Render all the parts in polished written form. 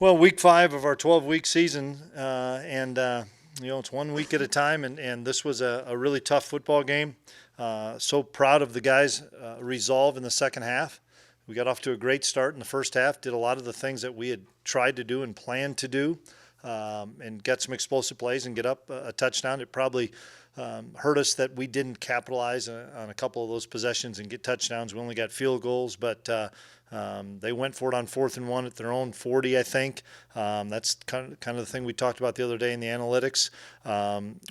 Well, week 5 of our 12-week season, and it's 1 week at a time, and this was a really tough football game. So proud of the guys' resolve in the second half. We got off to a great start in the first half, did a lot of the things that we had tried to do and planned to do, and get some explosive plays and get up a touchdown. It probably hurt us that we didn't capitalize on a couple of those possessions and get touchdowns. We only got field goals, but they went for it on 4th and 1 at their own 40, I think. That's kind of the thing we talked about the other day in the analytics.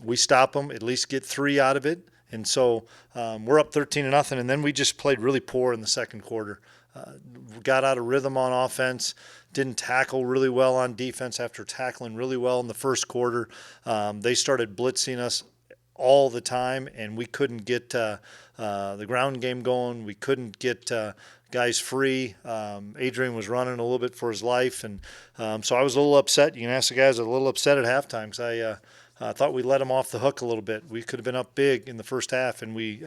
We stop them, at least get 3 out of it. And so we're up 13-0, and then we just played really poor in the second quarter. Got out of rhythm on offense, didn't tackle really well on defense after tackling really well in the first quarter. They started blitzing us all the time, and we couldn't get the ground game going. We couldn't get guys free. Adrian was running a little bit for his life, and so I was a little upset. You can ask the guys, I was a little upset at halftime because I thought we let them off the hook a little bit. We could have been up big in the first half, and we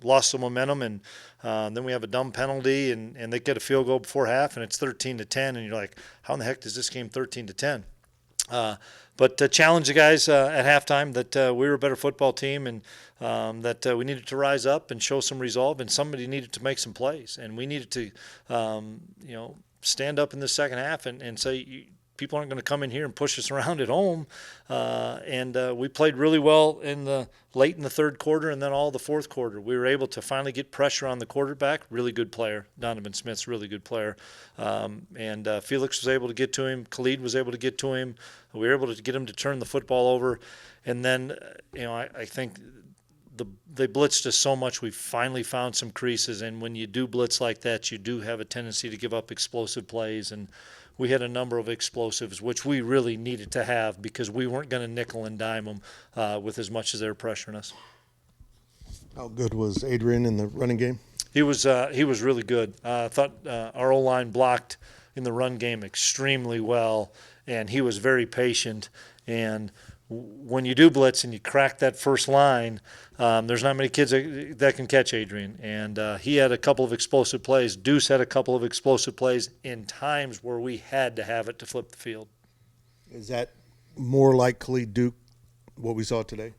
lost some momentum, and then we have a dumb penalty, and they get a field goal before half, and it's 13-10, and you're like, how in the heck does this game 13-10? But to challenge the guys at halftime that we were a better football team, and that we needed to rise up and show some resolve, and somebody needed to make some plays, and we needed to stand up in the second half and say, people aren't going to come in here and push us around at home. And we played really well late in the third quarter and then all the fourth quarter. We were able to finally get pressure on the quarterback. Really good player. Donovan Smith's really good player. And Felix was able to get to him. Khalid was able to get to him. We were able to get him to turn the football over. And then, I think they blitzed us so much, we finally found some creases. And when you do blitz like that, you do have a tendency to give up explosive plays. And we had a number of explosives, which we really needed to have because we weren't going to nickel and dime them with as much as they were pressuring us. How good was Adrian in the running game? He was really good. I thought our O-line blocked in the run game extremely well, and he was very patient. And when you do blitz and you crack that first line, there's not many kids that can catch Adrian. And he had a couple of explosive plays. Deuce had a couple of explosive plays in times where we had to have it to flip the field. Is that more like Khalid Duke, what we saw today?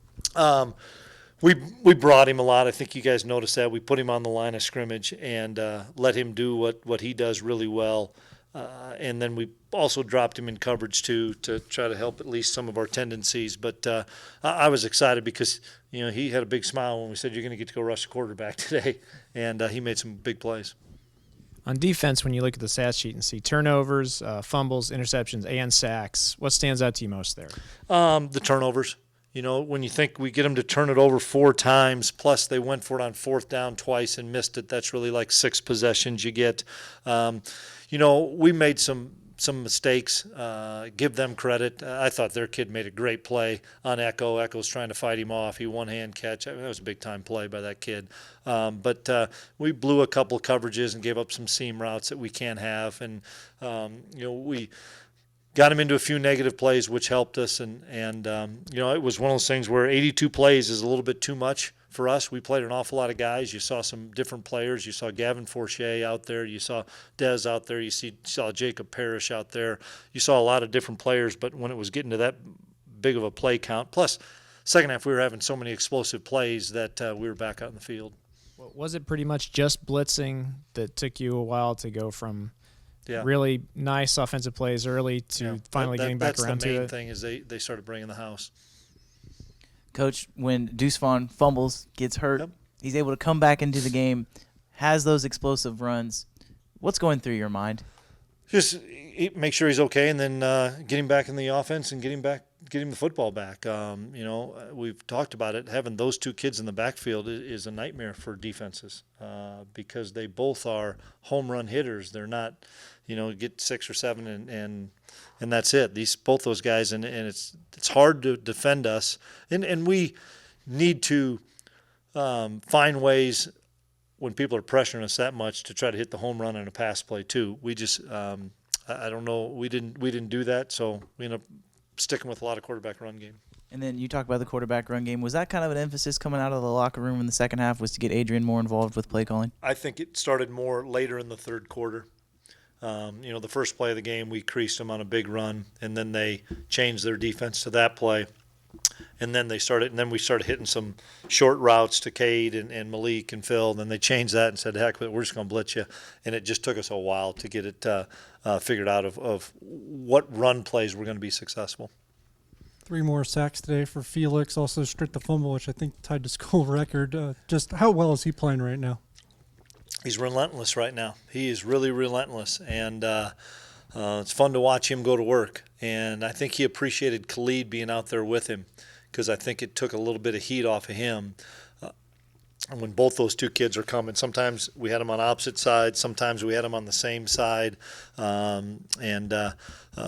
We brought him a lot. I think you guys noticed that. We put him on the line of scrimmage and let him do what he does really well. And then we also dropped him in coverage too to try to help at least some of our tendencies. But I was excited because he had a big smile when we said you're going to get to go rush the quarterback today, and he made some big plays. On defense, when you look at the stat sheet and see turnovers, fumbles, interceptions, and sacks, what stands out to you most there? The turnovers. When you think we get them to turn it over 4 times, plus they went for it on 4th down twice and missed it, that's really like 6 possessions you get. We made some mistakes. Give them credit. I thought their kid made a great play on Echo. Echo's trying to fight him off. He one-hand catch. That was a big-time play by that kid. But we blew a couple coverages and gave up some seam routes that we can't have. And, we got him into a few negative plays, which helped us. And it was one of those things where 82 plays is a little bit too much for us. We played an awful lot of guys. You saw some different players. You saw Gavin Fortier out there. You saw Dez out there. You saw Jacob Parrish out there. You saw a lot of different players, but when it was getting to that big of a play count, plus second half we were having so many explosive plays that we were back out in the field. Well, was it pretty much just blitzing that took you a while to go from really nice offensive plays early to finally getting back around to it? That's the main thing is they started bringing the house. Coach, when Deuce Vaughn fumbles, gets hurt, he's able to come back into the game, has those explosive runs. What's going through your mind? Just make sure he's okay, and then get him back in the offense and get him the football back. We've talked about it. Having those 2 kids in the backfield is a nightmare for defenses because they both are home run hitters. They're not, get 6 or 7 and that's it. Both those guys, and it's hard to defend us, and we need to find ways when people are pressuring us that much to try to hit the home run on a pass play too. We just I don't know, we didn't do that, so we ended up sticking with a lot of quarterback run game. And then you talk about the quarterback run game. Was that kind of an emphasis coming out of the locker room in the second half, was to get Adrian more involved with play calling? I think it started more later in the third quarter. The first play of the game, we creased them on a big run, and then they changed their defense to that play. And then we started hitting some short routes to Cade and Malik and Phil. And then they changed that and said, heck, we're just going to blitz you. And it just took us a while to get it figured out of what run plays were going to be successful. 3 more sacks today for Felix, also stripped the fumble, which I think tied to school record. Just how well is he playing right now? He's relentless right now. He is really relentless, and it's fun to watch him go to work. And I think he appreciated Khalid being out there with him, because I think it took a little bit of heat off of him. And when both those two kids are coming, sometimes we had them on opposite sides, sometimes we had them on the same side, and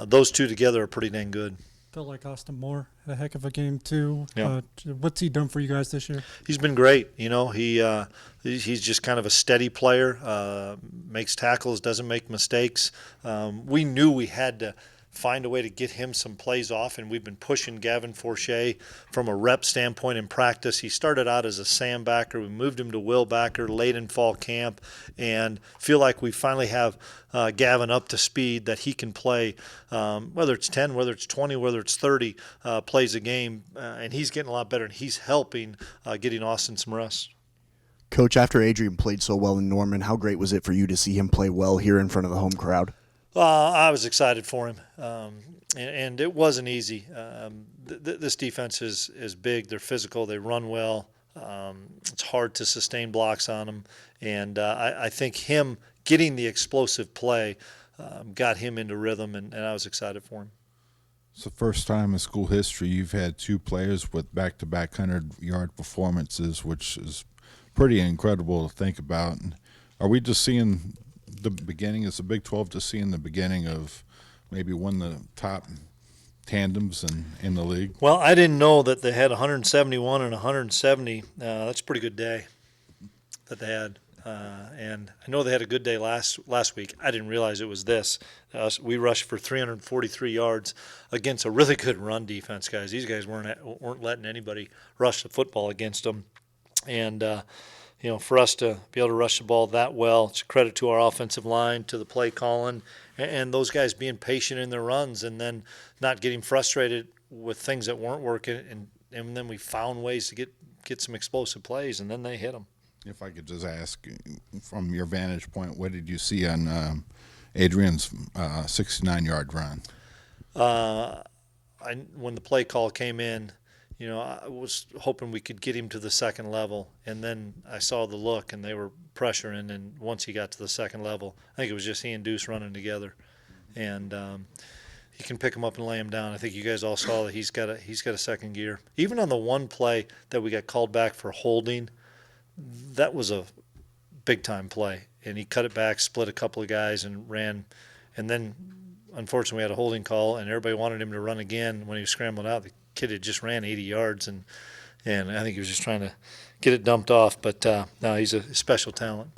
those two together are pretty dang good. Felt like Austin Moore had a heck of a game too. Yeah. What's he done for you guys this year? He's been great. He's just kind of a steady player, makes tackles, doesn't make mistakes. We knew we had to find a way to get him some plays off, and we've been pushing Gavin Forche from a rep standpoint in practice. He started out as a Sam backer. We moved him to Will backer late in fall camp, and feel like we finally have Gavin up to speed that he can play, whether it's 10, whether it's 20, whether it's 30 plays a game, and he's getting a lot better, and he's helping getting Austin some rest. Coach, after Adrian played so well in Norman, how great was it for you to see him play well here in front of the home crowd? I was excited for him, and it wasn't easy. This defense is big. They're physical. They run well. It's hard to sustain blocks on them, and I think him getting the explosive play got him into rhythm, and I was excited for him. It's the first time in school history you've had 2 players with back-to-back 100-yard performances, which is pretty incredible to think about. And are we just seeing the beginning? Is the Big 12 just seeing the beginning of maybe one of the top tandems in the league? Well, I didn't know that they had 171 and 170. That's a pretty good day that they had. And I know they had a good day last week. I didn't realize it was this. We rushed for 343 yards against a really good run defense, guys. These guys weren't letting anybody rush the football against them. And for us to be able to rush the ball that well, it's a credit to our offensive line, to the play calling, and those guys being patient in their runs and then not getting frustrated with things that weren't working. And then we found ways to get some explosive plays, and then they hit them. If I could just ask, from your vantage point, what did you see on Adrian's 69-yard run? When the play call came in, I was hoping we could get him to the second level, and then I saw the look, and they were pressuring, and once he got to the second level, I think it was just he and Deuce running together, and he can pick him up and lay him down. I think you guys all saw that he's got a second gear. Even on the one play that we got called back for holding, that was a big-time play, and he cut it back, split a couple of guys, and ran, and then unfortunately we had a holding call, and everybody wanted him to run again when he was scrambling out. The kid had just ran 80 yards, and I think he was just trying to get it dumped off. But no, he's a special talent.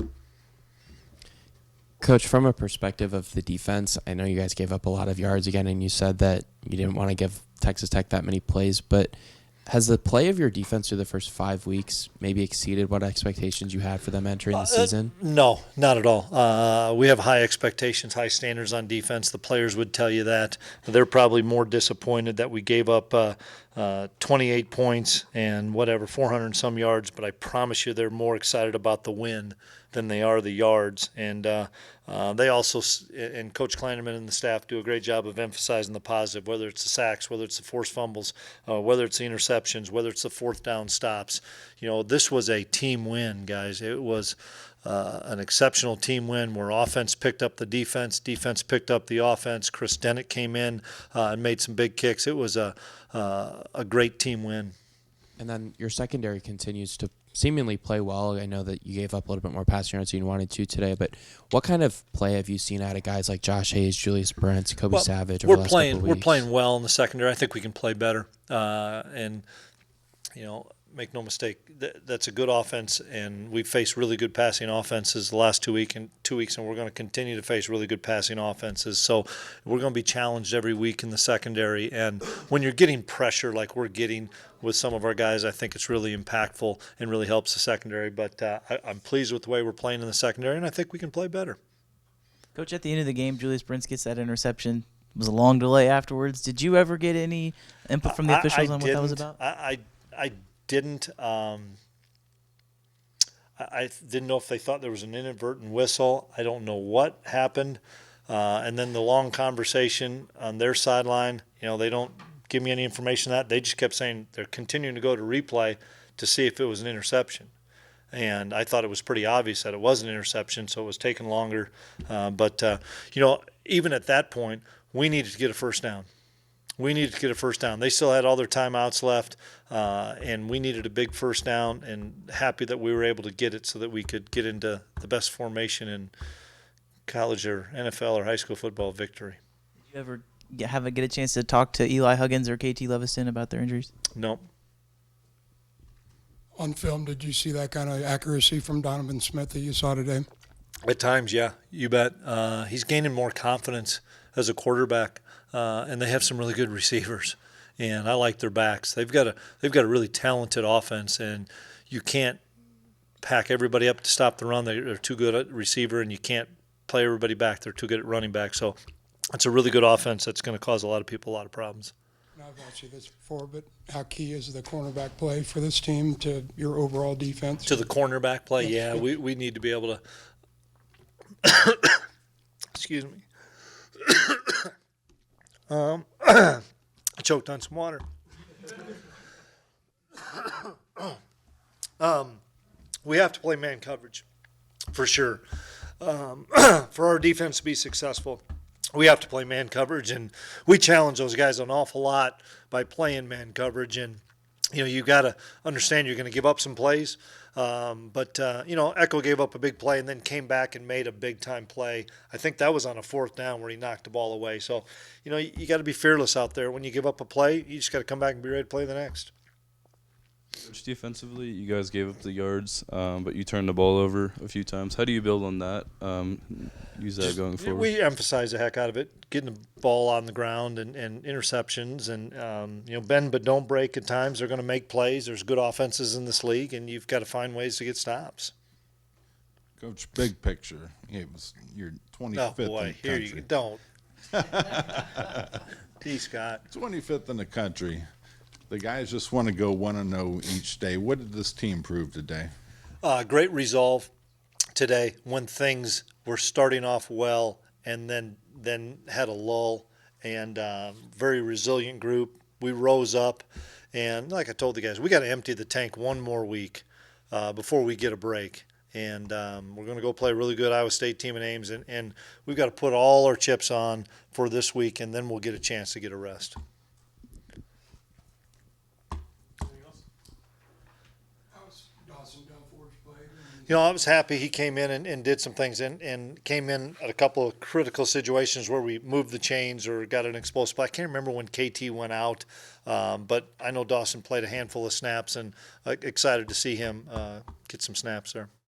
Coach, from a perspective of the defense, I know you guys gave up a lot of yards again, and you said that you didn't want to give Texas Tech that many plays, but has the play of your defense through the first 5 weeks maybe exceeded what expectations you had for them entering the season? No, not at all. We have high expectations, high standards on defense. The players would tell you that. They're probably more disappointed that we gave up 28 points and 400 and some yards, but I promise you they're more excited about the win than they are the yards. And they also, and Coach Klieman and the staff do a great job of emphasizing the positive, whether it's the sacks, whether it's the forced fumbles, whether it's the interceptions, whether it's the fourth down stops. This was a team win, guys. It was an exceptional team win where offense picked up the defense picked up the offense. Chris Dennett came in and made some big kicks. It was a great team win. And then your secondary continues to seemingly play well. I know that you gave up a little bit more passing yards than you wanted to today, but what kind of play have you seen out of guys like Josh Hayes, Julius Brents, Kobe Savage over the last couple of weeks? We're playing well in the secondary. I think we can play better. Make no mistake, that's a good offense, and we've faced really good passing offenses the last 2 weeks, and we're going to continue to face really good passing offenses. So we're going to be challenged every week in the secondary, and when you're getting pressure like we're getting with some of our guys, I think it's really impactful and really helps the secondary. But I'm pleased with the way we're playing in the secondary, and I think we can play better. Coach, at the end of the game, Julius Brents gets that interception. It was a long delay afterwards. Did you ever get any input from the officials on what that was about? I didn't. I didn't know if they thought there was an inadvertent whistle. I don't know what happened. And then the long conversation on their sideline, they don't give me any information on that. They just kept saying they're continuing to go to replay to see if it was an interception. And I thought it was pretty obvious that it was an interception, so it was taking longer. But even at that point, we needed to get a first down. They still had all their timeouts left, and we needed a big first down, and happy that we were able to get it so that we could get into the best formation in college or NFL or high school football victory. Did you ever get a chance to talk to Eli Huggins or KT Leviston about their injuries? No. On film, did you see that kind of accuracy from Donovan Smith that you saw today? At times, yeah, you bet. He's gaining more confidence as a quarterback, and they have some really good receivers, and I like their backs. They've got a really talented offense, and you can't pack everybody up to stop the run. They're too good at receiver, and you can't play everybody back. They're too good at running back. So it's a really good offense that's going to cause a lot of people a lot of problems. I've asked you this before, but how key is the cornerback play for this team to your overall defense? To the cornerback play, yeah. We need to be able to excuse me. I choked on some water. We have to play man coverage for sure. For our defense to be successful, we have to play man coverage, and we challenge those guys an awful lot by playing man coverage. And you got to understand you're going to give up some plays, but Echo gave up a big play and then came back and made a big time play. I think that was on a 4th down where he knocked the ball away. So you got to be fearless out there. When you give up a play, you just got to come back and be ready to play the next. Coach, defensively, you guys gave up the yards, but you turned the ball over a few times. How do you build on that? Use that going forward? We emphasize the heck out of it, getting the ball on the ground and interceptions, and bend but don't break at times. They're going to make plays. There's good offenses in this league, and you've got to find ways to get stops. Coach, big picture. You're 25th in the country. Oh, boy, here you don't. T. Scott. 25th in the country. The guys just want to go 1-0 each day. What did this team prove today? Great resolve today when things were starting off well and then had a lull, and very resilient group. We rose up, and like I told the guys, we got to empty the tank one more week before we get a break. And we're going to go play a really good Iowa State team in Ames, and we've got to put all our chips on for this week, and then we'll get a chance to get a rest. I was happy he came in and did some things and came in at a couple of critical situations where we moved the chains or got an explosive play. I can't remember when KT went out, but I know Dawson played a handful of snaps, and excited to see him get some snaps there.